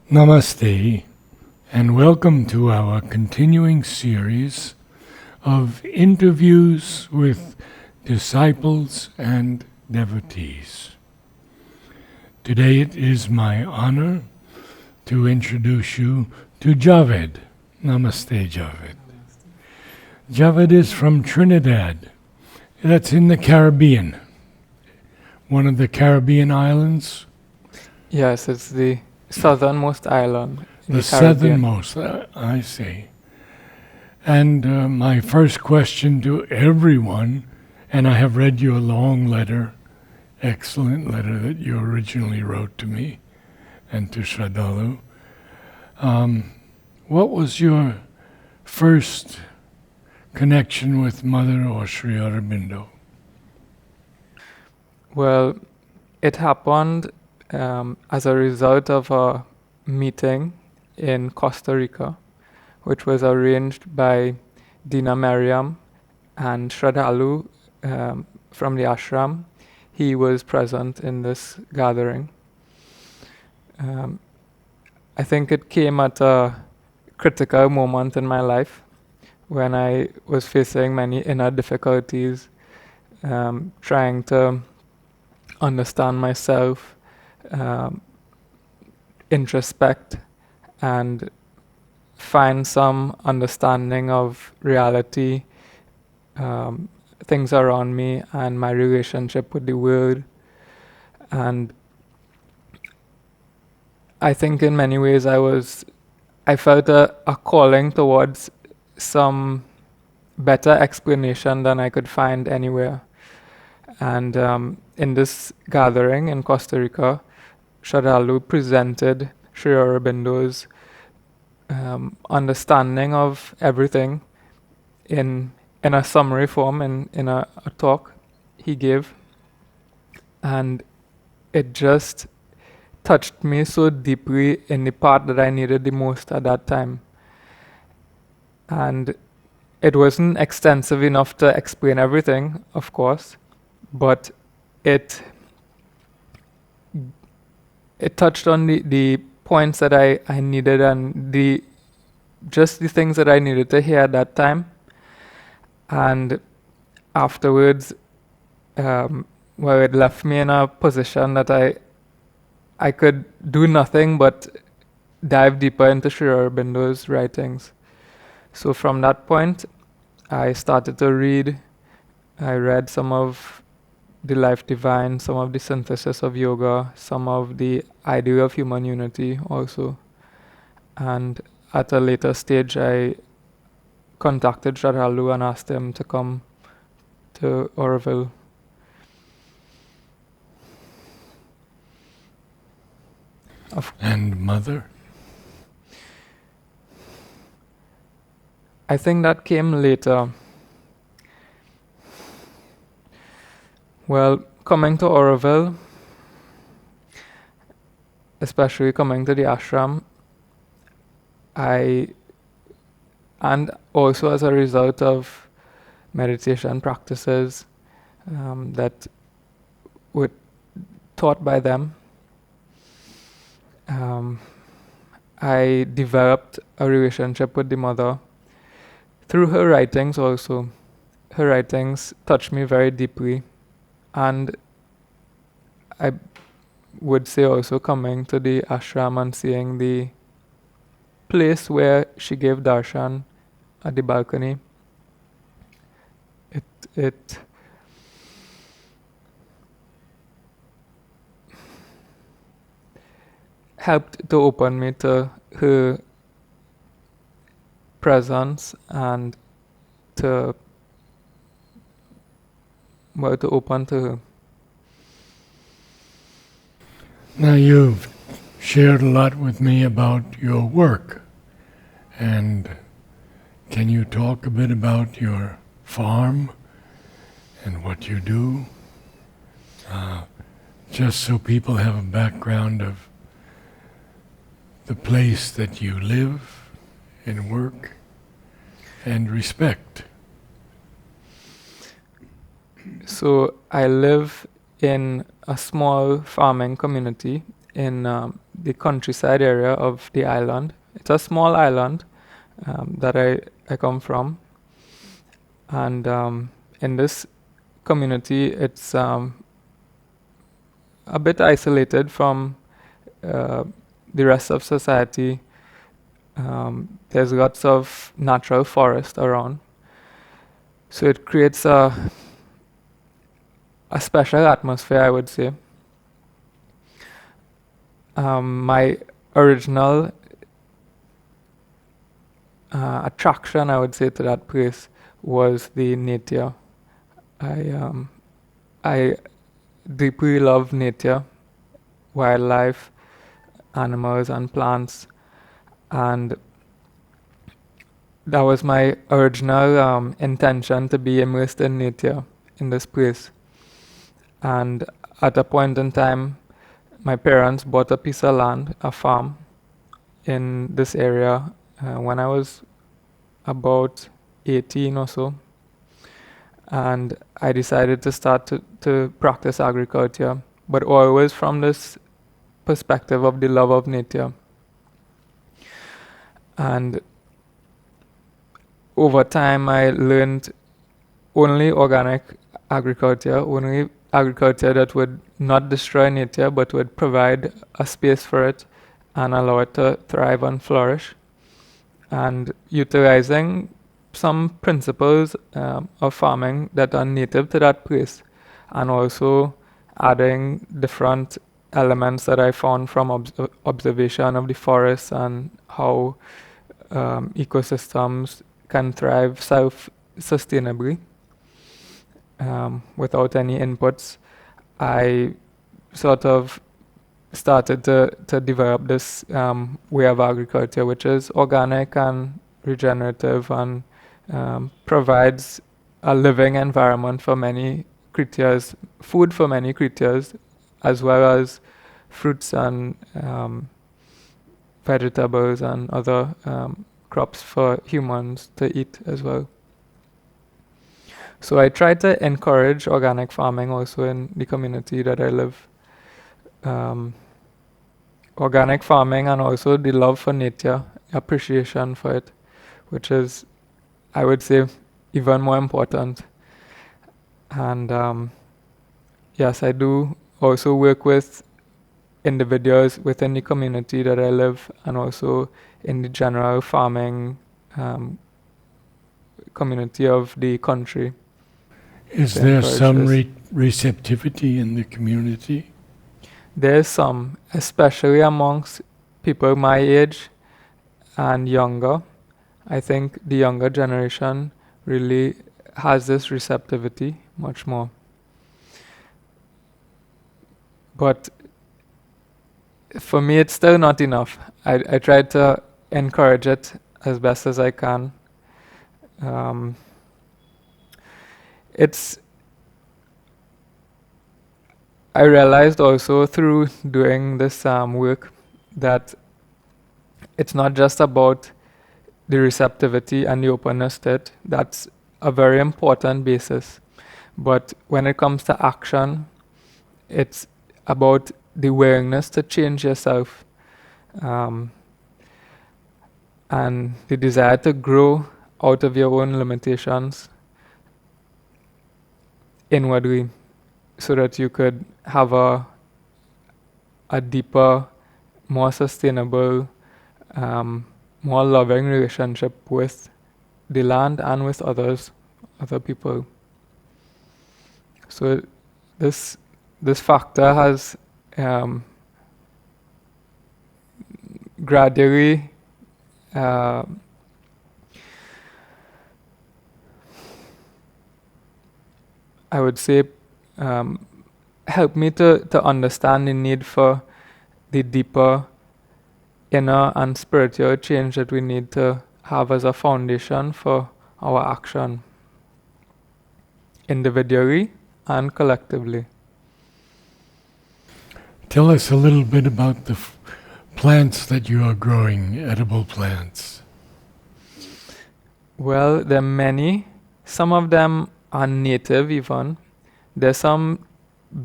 Namaste, and welcome to our continuing series of interviews with disciples and devotees. Today it is my honor to introduce you to Javed. Namaste, Javed. Javed is from Trinidad. That's in the Caribbean. One of the Caribbean islands. Yes, it's the southernmost island in The the Caribbean. southernmost, I see. And my first question to everyone, and I have read you a long letter, excellent letter that you originally wrote to me and to Shraddhalu. What was your first connection with Mother or Sri Aurobindo? Well, it happened as a result of a meeting in Costa Rica, which was arranged by Dina Meriam and Shraddhalu from the ashram. He was present in this gathering. I think it came at a critical moment in my life when I was facing many inner difficulties, trying to understand myself, introspect, and find some understanding of reality, things around me, and my relationship with the world. And I think in many ways I felt a calling towards some better explanation than I could find anywhere. And in this gathering in Costa Rica, Shraddhalu presented Sri Aurobindo's understanding of everything in a summary form, in a talk he gave. And it just touched me so deeply in the part that I needed the most at that time. And it wasn't extensive enough to explain everything, of course, but it touched on the points that I needed, and just the things that I needed to hear at that time. And afterwards, it left me in a position that I could do nothing but dive deeper into Sri Aurobindo's writings. So from that point, I started to read. I read some of the Life Divine, some of the Synthesis of Yoga, some of the Ideal of Human Unity also. And at a later stage, I contacted Shraddhalu and asked him to come to Auroville. And Mother? I think that came later. Well, coming to Auroville, especially coming to the ashram, and also as a result of meditation practices that were taught by them, I developed a relationship with the mother through her writings also. Her writings touched me very deeply, and I would say also coming to the ashram and seeing the place where she gave darshan at the balcony, it helped to open me to her presence and to open to her. Now you've shared a lot with me about your work, and can you talk a bit about your farm and what you do? Just so people have a background of the place that you live and work and respect. So I live in a small farming community in the countryside area of the island. It's a small island that I come from, and in this community, it's a bit isolated from the rest of society. There's lots of natural forest around, so it creates a special atmosphere, I would say. My original attraction, I would say, to that place was the nature. I deeply love nature, wildlife, animals, and plants, and that was my original intention, to be immersed in nature in this place. And at a point in time, my parents bought a piece of land, a farm, in this area when I was about 18 or so. And I decided to start to practice agriculture, but always from this perspective of the love of nature. And over time, I learned only organic agriculture, only agriculture that would not destroy nature but would provide a space for it and allow it to thrive and flourish. And utilizing some principles of farming that are native to that place, and also adding different elements that I found from observation of the forest and how ecosystems can thrive self-sustainably without any inputs. I sort of started to develop this way of agriculture, which is organic and regenerative and provides a living environment for many creatures, food for many creatures, as well as fruits and vegetables and other crops for humans to eat as well. So I try to encourage organic farming also in the community that I live. Organic farming and also the love for nature, appreciation for it, which is, I would say, even more important. And yes, I do also work with individuals within the community that I live, and also in the general farming community of the country. Is there some receptivity in the community? There's some, especially amongst people my age and younger. I think the younger generation really has this receptivity much more. But for me, it's still not enough. I try to encourage it as best as I can. I realized also through doing this work that it's not just about the receptivity and the openness to it. That's a very important basis. But when it comes to action, it's about the willingness to change yourself and the desire to grow out of your own limitations inwardly, so that you could have a deeper, more sustainable, more loving relationship with the land and with other people. So this factor has gradually I would say helped me to understand the need for the deeper inner and spiritual change that we need to have as a foundation for our action, individually and collectively. Tell us a little bit about the plants that you are growing, edible plants. Well, there are many. Some of them are native even. There's some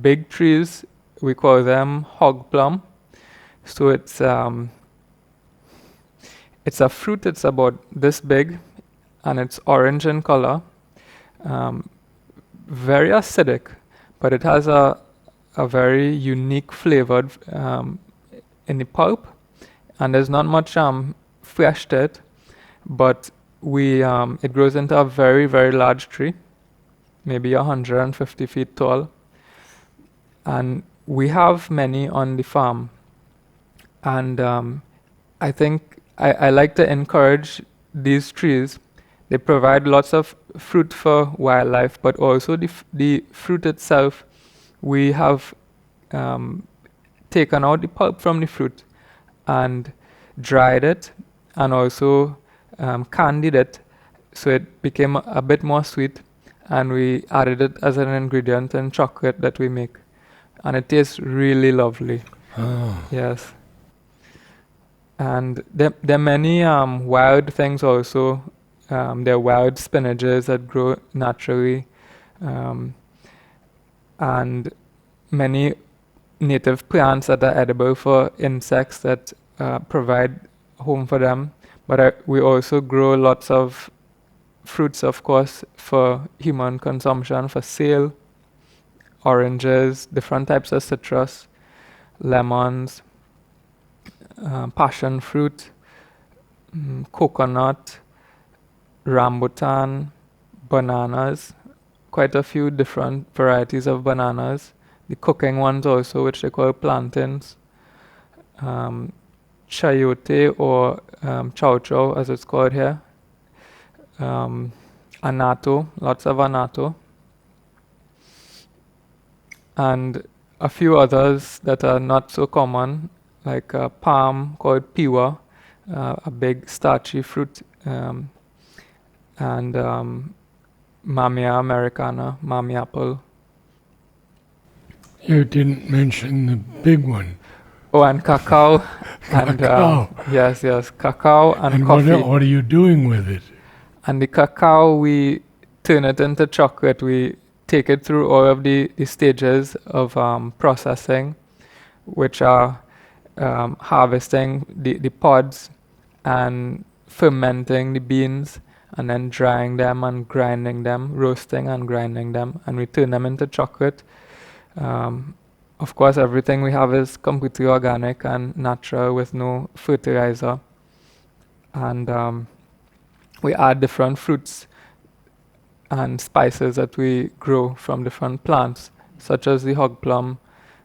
big trees, we call them hog plum. So it's a fruit. It's about this big, and it's orange in color. Um, very acidic, but it has a very unique flavored in the pulp, and there's not much flesh to it, but we it grows into a very very large tree, maybe 150 feet tall, and we have many on the farm. And I think I like to encourage these trees. They provide lots of fruit for wildlife, but also the fruit itself. We have um, taken out the pulp from the fruit and dried it, and also candied it, so it became a bit more sweet. And we added it as an ingredient in chocolate that we make, and it tastes really lovely. Oh. Yes. And there are many wild things also. There are wild spinaches that grow naturally, um, and many native plants that are edible for insects that provide home for them. But we also grow lots of fruits, of course, for human consumption, for sale. Oranges, different types of citrus, lemons, passion fruit, coconut, rambutan, bananas, quite a few different varieties of bananas. The cooking ones also, which they call plantains. Um, chayote, or chow chow as it's called here. Anato, lots of anato. And a few others that are not so common, like a palm called piwa, a big starchy fruit, and Mamia americana, Mami apple. You didn't mention the big one. Oh, and cacao. And Cacao. yes, cacao and And coffee. what are you doing with it? And the cacao, we turn it into chocolate. We take it through all of the stages of processing, which are harvesting the pods and fermenting the beans, and then drying them and grinding them, roasting and grinding them, and we turn them into chocolate. Of course, everything we have is completely organic and natural with no fertilizer. And we add different fruits and spices that we grow from different plants, such as the hog plum,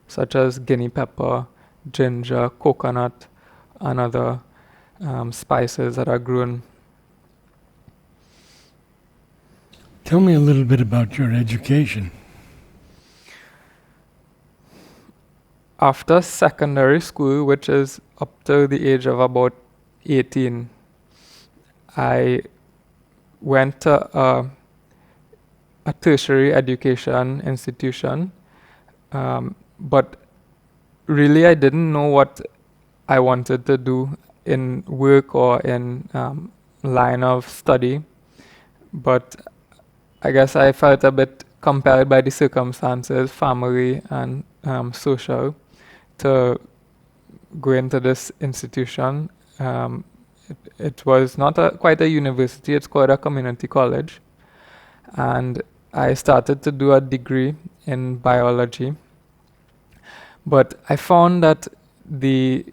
such as guinea pepper, ginger, coconut, and other spices that are grown. Tell me a little bit about your education. After secondary school, which is up to the age of about 18, I went to a tertiary education institution, but really I didn't know what I wanted to do in work or in line of study. But I guess I felt a bit compelled by the circumstances, family and social, to go into this institution. It was not quite a university, it's called a community college. And I started to do a degree in biology. But I found that the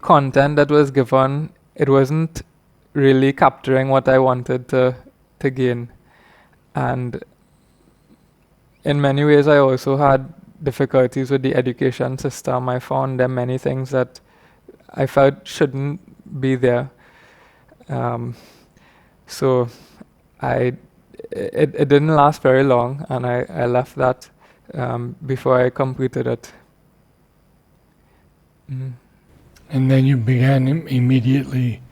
content that was given, it wasn't really capturing what I wanted to gain. And in many ways, I also had difficulties with the education system. I found there many things that I felt shouldn't be there. So it didn't last very long, and I left that before I completed it. Mm. And then you began immediately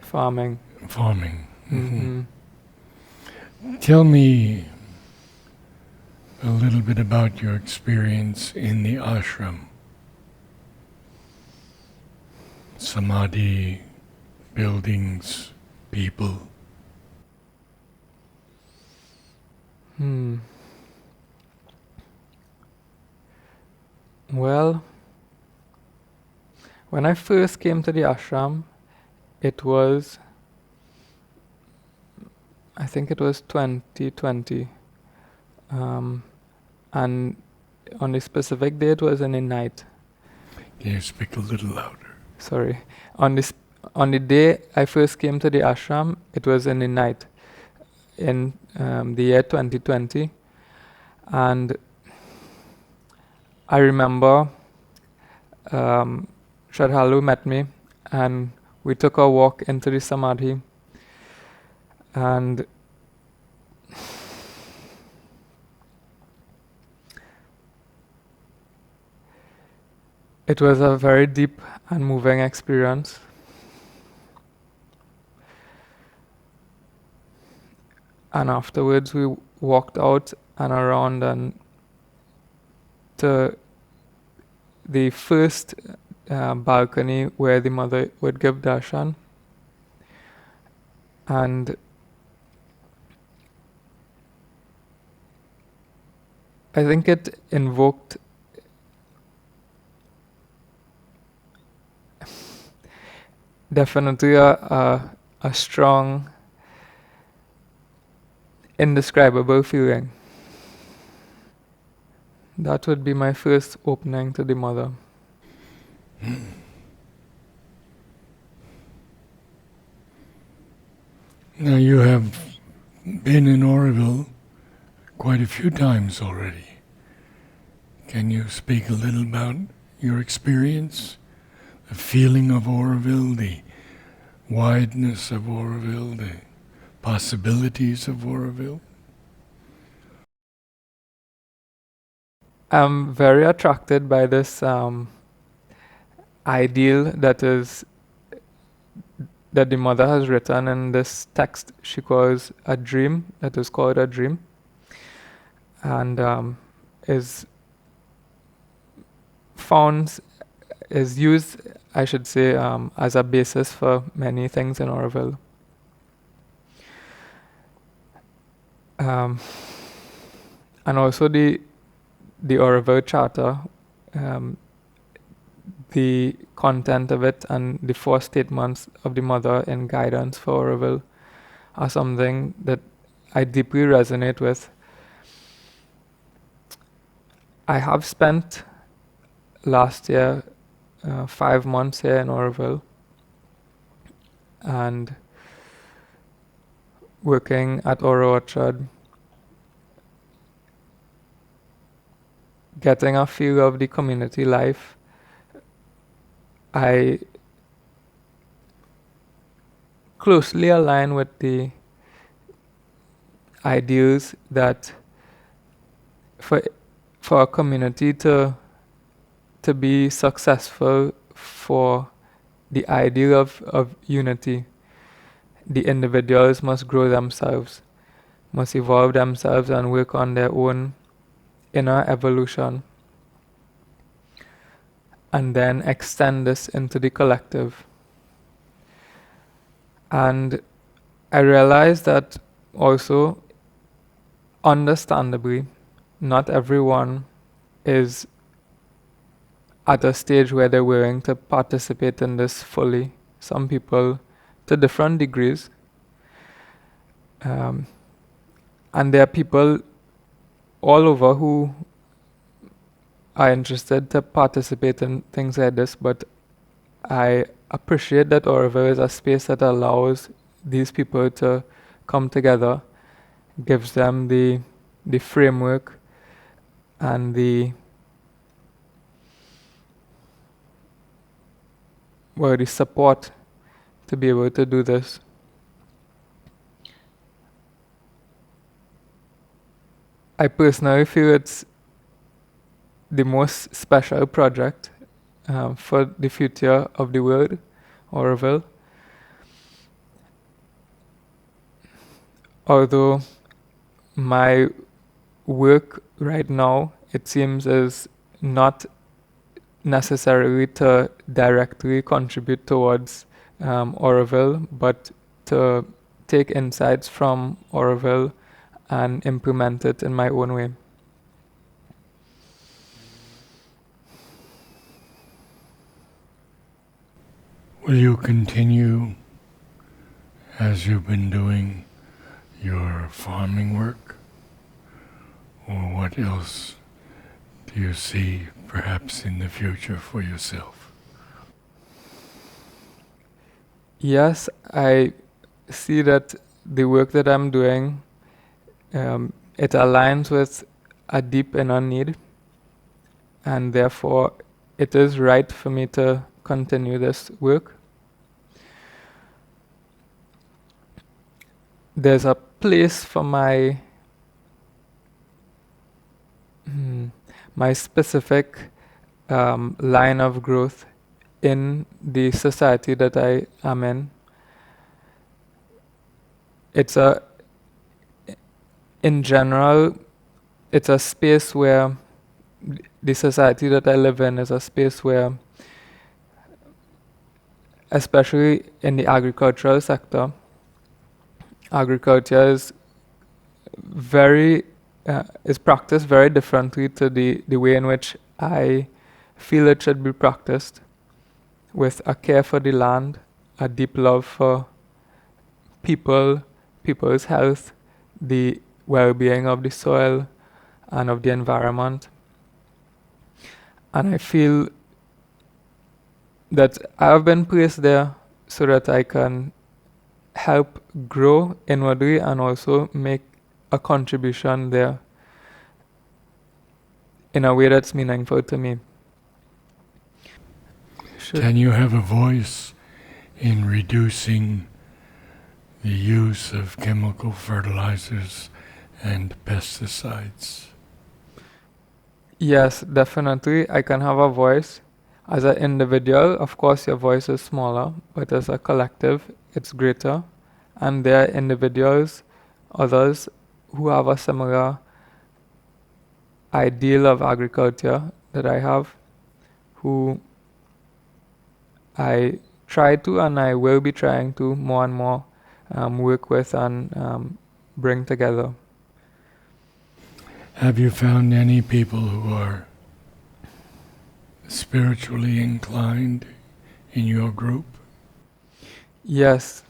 Farming. farming. Mm-hmm. Tell me a little bit about your experience in the ashram. Samadhi, buildings, people. Well, When I first came to the ashram, it was, I think it was 2020. And on the specific day, it was in the night. Can you speak a little louder? Sorry. On the day I first came to the ashram, it was in the night in the year 2020. And I remember Shraddhalu met me and we took a walk into the Samadhi. And it was a very deep and moving experience. And afterwards we walked out and around and to the first balcony where the mother would give darshan. And I think it invoked definitely a strong, indescribable feeling. That would be my first opening to the mother. Now you have been in Oroville quite a few times already. Can you speak a little about your experience, the feeling of Oroville, the wideness of Oroville, the possibilities of Oroville? I'm very attracted by this ideal that the mother has written in this text she calls a dream, that is called a dream, and is used, I should say, as a basis for many things in Oroville. And also the Oroville Charter, the content of it and the 4 statements of the mother in guidance for Oroville are something that I deeply resonate with. I have spent last year 5 months here in Oroville and working at Oro Orchard, getting a feel of the community life. I closely align with the ideals that for a community to be successful, for the ideal of unity, the individuals must grow themselves, must evolve themselves and work on their own inner evolution, and then extend this into the collective. And I realized that also, understandably, not everyone is at a stage where they're willing to participate in this fully. Some people, to different degrees. And there are people all over who are interested to participate in things like this, but I appreciate that Oroville is a space that allows these people to come together, gives them the framework and the support to be able to do this. I personally feel it's the most special project for the future of the world, Oroville. Although my work right now, it seems, is not necessarily to directly contribute towards Oroville, but to take insights from Oroville and implement it in my own way. Will you continue as you've been doing your farming work? Or what else do you see perhaps in the future for yourself? Yes, I see that the work that I'm doing, it aligns with a deep inner need, and therefore it is right for me to continue this work. There's a place for my specific line of growth in the society that I am in. In general, it's a space where the society that I live in is a space where, especially in the agricultural sector, agriculture is practiced very differently to the way in which I feel it should be practiced, with a care for the land, a deep love for people's health, the well-being of the soil and of the environment. And I feel that I have been placed there so that I can help grow inwardly and also make a contribution there in a way that's meaningful to me. Can you have a voice in reducing the use of chemical fertilizers and pesticides? Yes, definitely. I can have a voice. As an individual, of course, your voice is smaller, but as a collective, it's greater. And there are individuals, others, who have a similar ideal of agriculture that I have, who I try to and I will be trying to more and more work with and bring together. Have you found any people who are spiritually inclined in your group? Yes,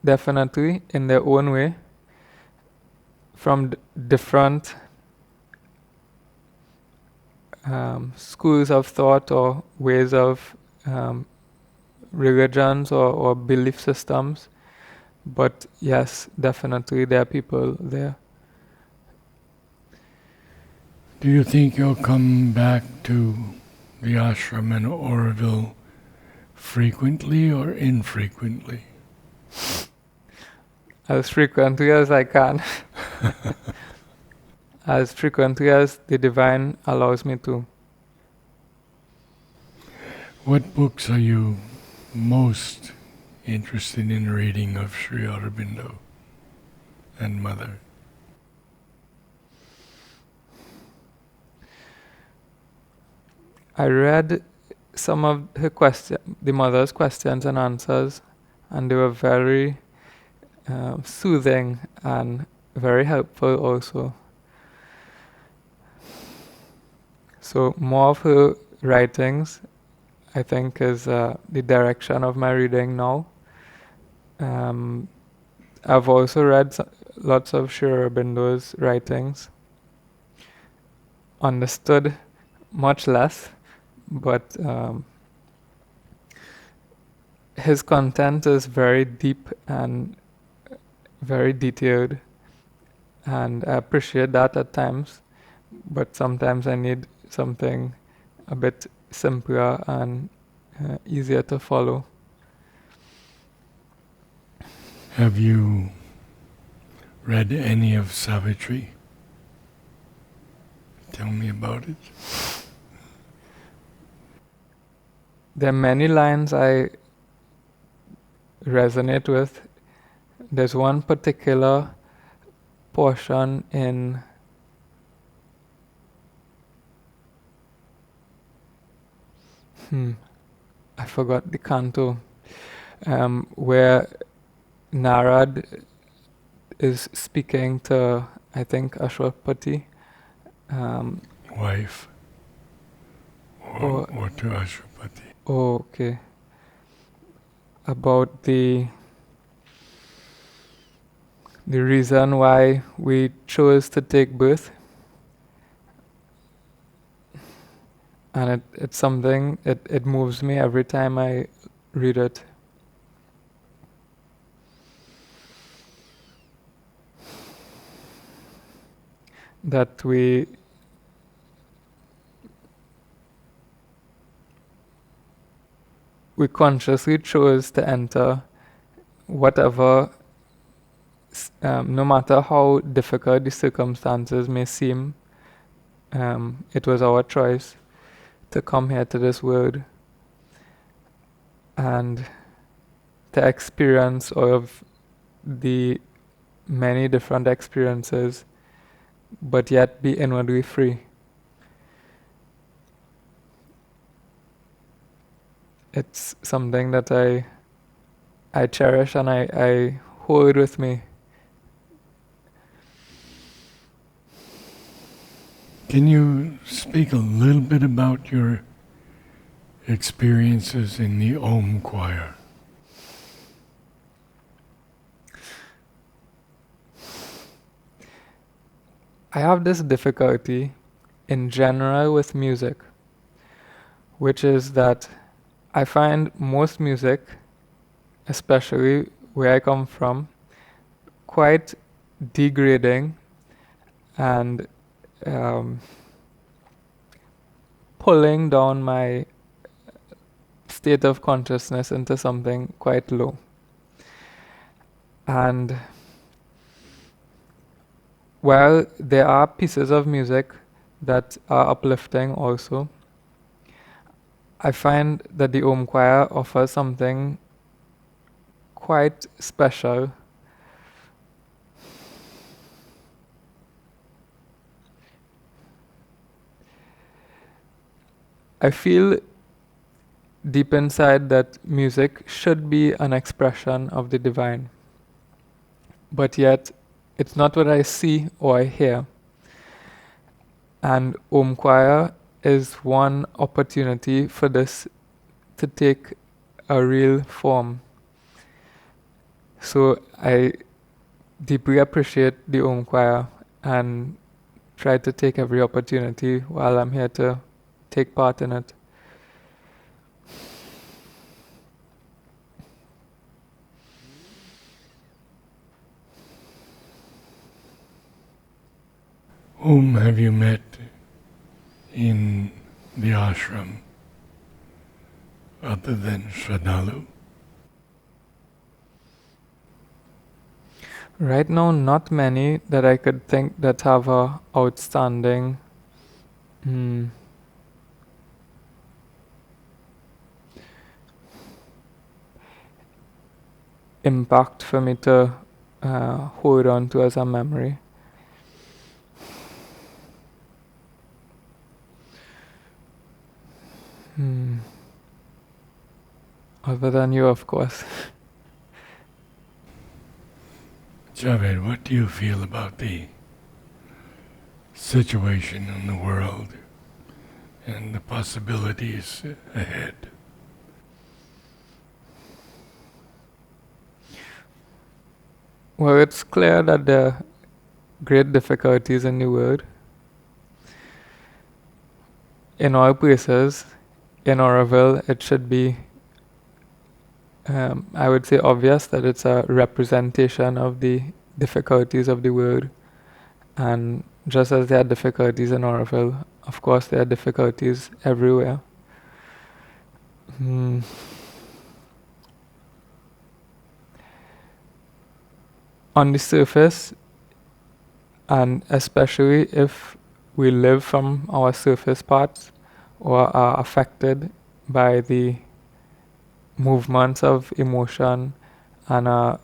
definitely, in their own way, from different schools of thought or ways of religions or belief systems. But yes, definitely there are people there. Do you think you'll come back to the ashram in Oroville frequently or infrequently? As frequently as I can. As frequently as the divine allows me to. What books are you most interested in reading of Sri Aurobindo and Mother? I read some of the Mother's questions and answers, and they were very soothing and very helpful also. So more of her writings, I think, is the direction of my reading now. I've also read lots of Sri Aurobindo's writings. Understood much less, but his content is very deep and very detailed, and I appreciate that at times, but sometimes I need something a bit simpler and easier to follow. Have you read any of Savitri? Tell me about it. There are many lines I resonate with. There's one particular portion in I forgot the canto, where Narad is speaking to, I think, Ashwapati. Wife or to Ashwapati. Oh, okay. about the reason why we chose to take birth. And it's something, it moves me every time I read it. That we consciously chose to enter whatever, no matter how difficult the circumstances may seem, it was our choice to come here to this world and to experience all of the many different experiences, but yet be inwardly free. It's something that I cherish and I hold with me. Can you speak a little bit about your experiences in the Om choir? I have this difficulty in general with music, which is that I find most music, especially where I come from, quite degrading and pulling down my state of consciousness into something quite low. And while there are pieces of music that are uplifting also, I find that the Om choir offers something quite special. I feel deep inside that music should be an expression of the divine, but yet it's not what I see or I hear. And Om choir is one opportunity for this to take a real form. So I deeply appreciate the Om choir and try to take every opportunity while I'm here to take part in it. Whom have you met in the ashram other than Shraddhalu? Right now, not many that I could think that have a outstanding impact for me to hold on to as a memory. Other than you, of course. Javed, what do you feel about the situation in the world and the possibilities ahead? Well, it's clear that there are great difficulties in the world. In all places, in Oroville, it should be, I would say, obvious that it's a representation of the difficulties of the world. And just as there are difficulties in Oroville, of course there are difficulties everywhere. On the surface, and especially if we live from our surface parts or are affected by the movements of emotion and are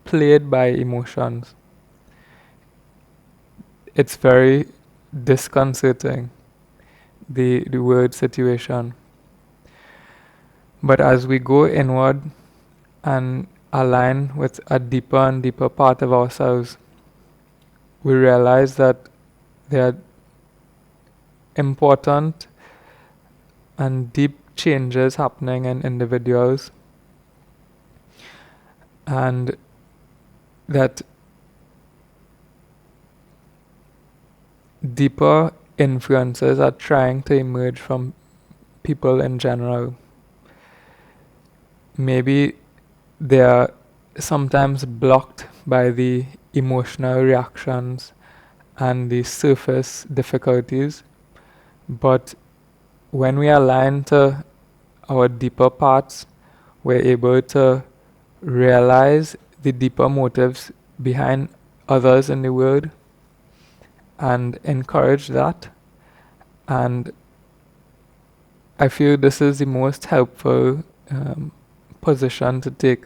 played by emotions, it's very disconcerting, the word situation. But as we go inward and align with a deeper and deeper part of ourselves, we realize that there are important and deep changes happening in individuals and that deeper influences are trying to emerge from people in general. Maybe they are sometimes blocked by the emotional reactions and the surface difficulties, but when we align to our deeper parts, we're able to realize the deeper motives behind others in the world and encourage that. And I feel this is the most helpful position to take.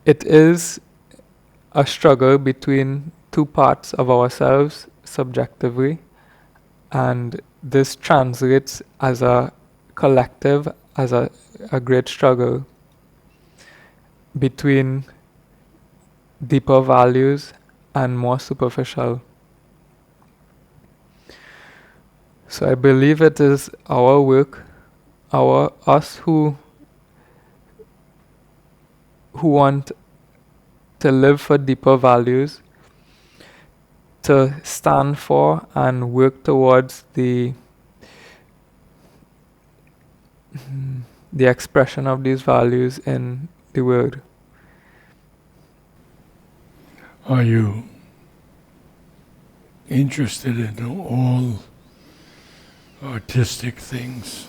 It is a struggle between two parts of ourselves subjectively, and this translates as a collective, as a great struggle between deeper values and more superficial. So I believe it is our work, us who want to live for deeper values, to stand for and work towards the expression of these values in the world. Are you interested in all artistic things?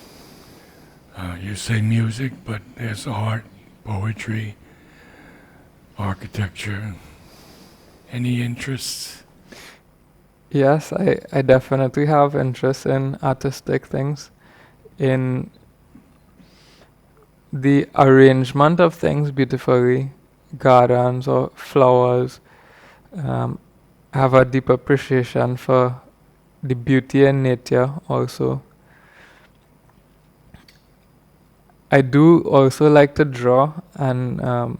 You say music, but there's art, poetry, architecture. Any interests? Yes, I definitely have interest in artistic things, in the arrangement of things beautifully, gardens or flowers. I have a deep appreciation for the beauty in nature also. I do also like to draw, and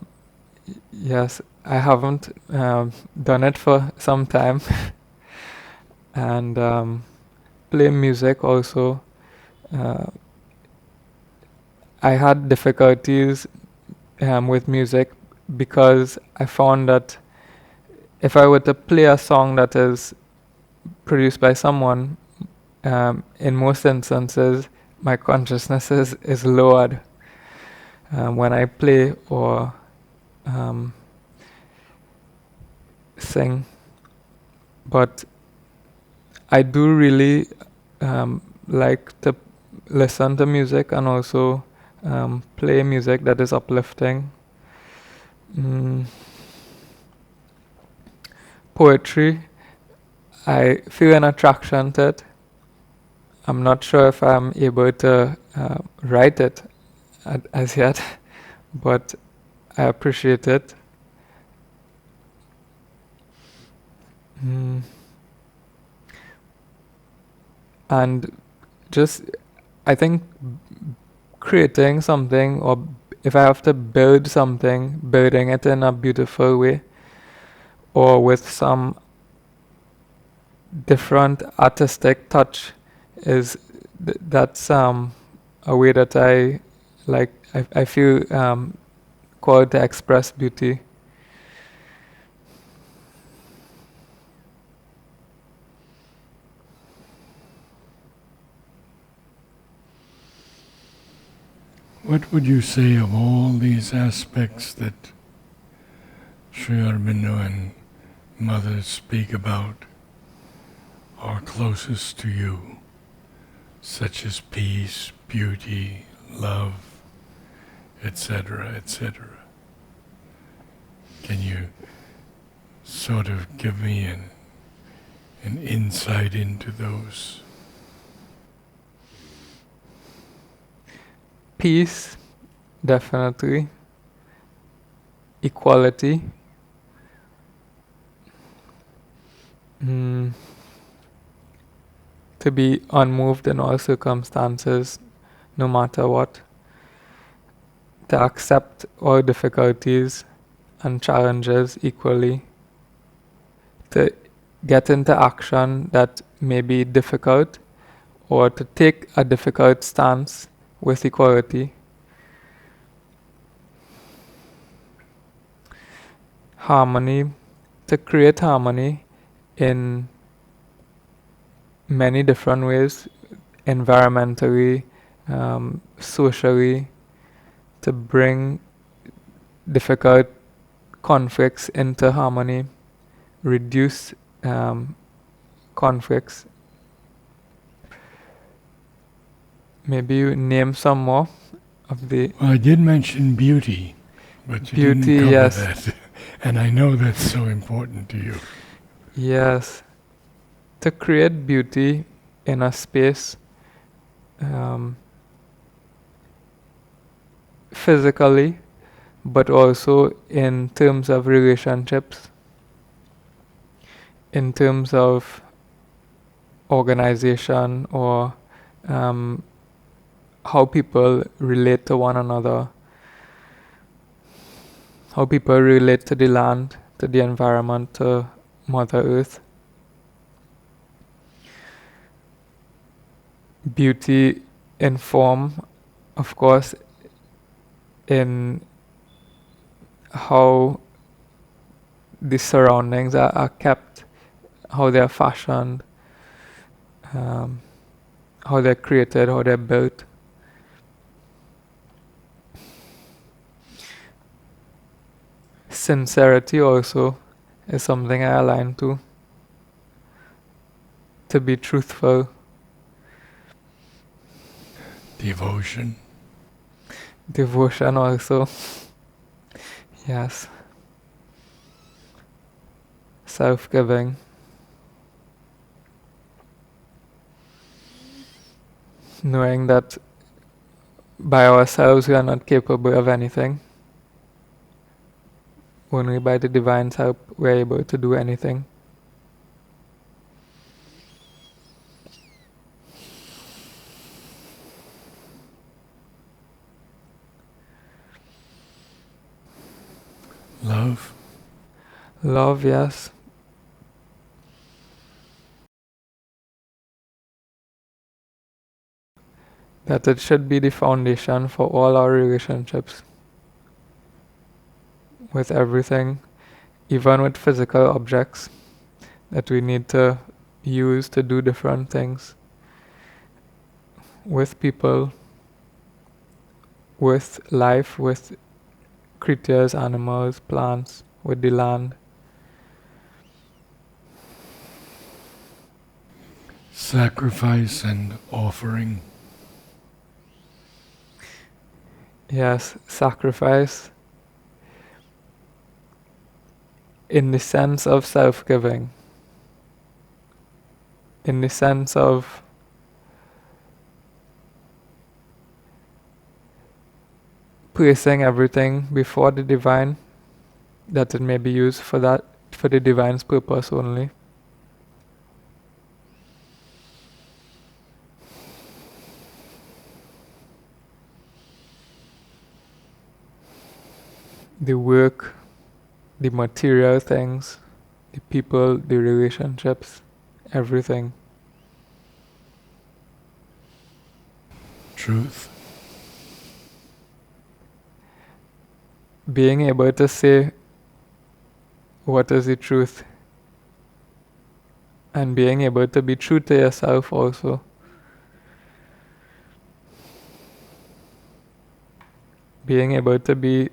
yes, I haven't done it for some time. And play music also. I had difficulties with music because I found that if I were to play a song that is produced by someone, in most instances, my consciousness is lowered when I play or sing. But I do really like to listen to music and also play music that is uplifting. Poetry, I feel an attraction to it. I'm not sure if I'm able to write it as yet, but I appreciate it. And just, I think creating something, or if I have to build something, building it in a beautiful way, or with some different artistic touch, is that's a way that I like. I feel called to express beauty. What would you say of all these aspects that Sri Aurobindo and mothers speak about are closest to you, such as peace, beauty, love, etc., etc.? Can you sort of give me an insight into those? Peace, definitely. Equality. To be unmoved in all circumstances, no matter what. To accept all difficulties and challenges equally. To get into action that may be difficult, or to take a difficult stance with equality. harmony, to create harmony in many different ways, environmentally, socially, to bring difficult conflicts into harmony, reduce conflicts. Maybe you name some more of the Well, I did mention beauty, but you beauty, didn't cover yes. that. And I know that's so important to you. Yes. To create beauty in a space, physically, but also in terms of relationships, in terms of organization, or how people relate to one another, how people relate to the land, to the environment, to Mother Earth. Beauty in form, of course, in how the surroundings are kept, how they're fashioned, how they're created, how they're built. Sincerity also is something I align to be truthful. Devotion. Devotion also. Yes. Self-giving. Knowing that by ourselves we are not capable of anything. Only by the divine's help we are able to do anything. Love. Love, yes. That it should be the foundation for all our relationships with everything, even with physical objects that we need to use to do different things, with people, with life, with creatures, animals, plants, with the land. Sacrifice and offering. Yes, sacrifice in the sense of self-giving, in the sense of placing everything before the divine, that it may be used for the divine's purpose only. The work, the material things, the people, the relationships, everything. Truth. Being able to say what is the truth, and being able to be true to yourself also. Being able to be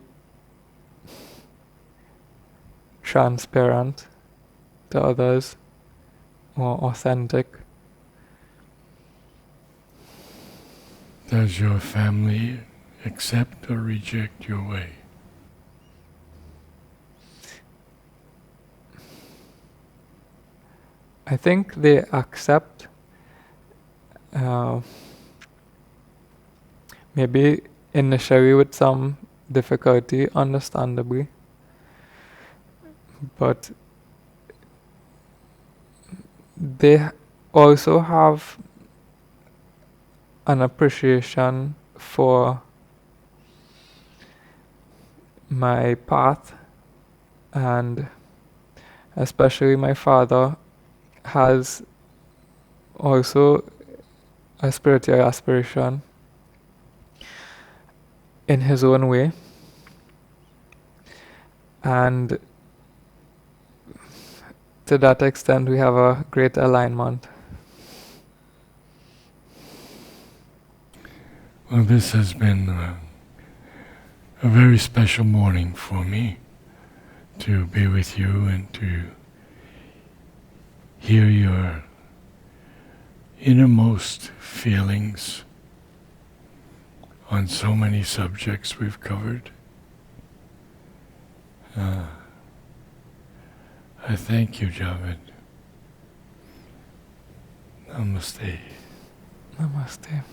transparent to others, or authentic. Does your family accept or reject your way? I think they accept, maybe initially with some difficulty, understandably, but they also have an appreciation for my path, and especially my father has also a spiritual aspiration in his own way, and to that extent, we have a great alignment. Well, this has been a very special morning for me to be with you and to hear your innermost feelings on so many subjects we've covered. I thank you, Javed. Namaste. Namaste.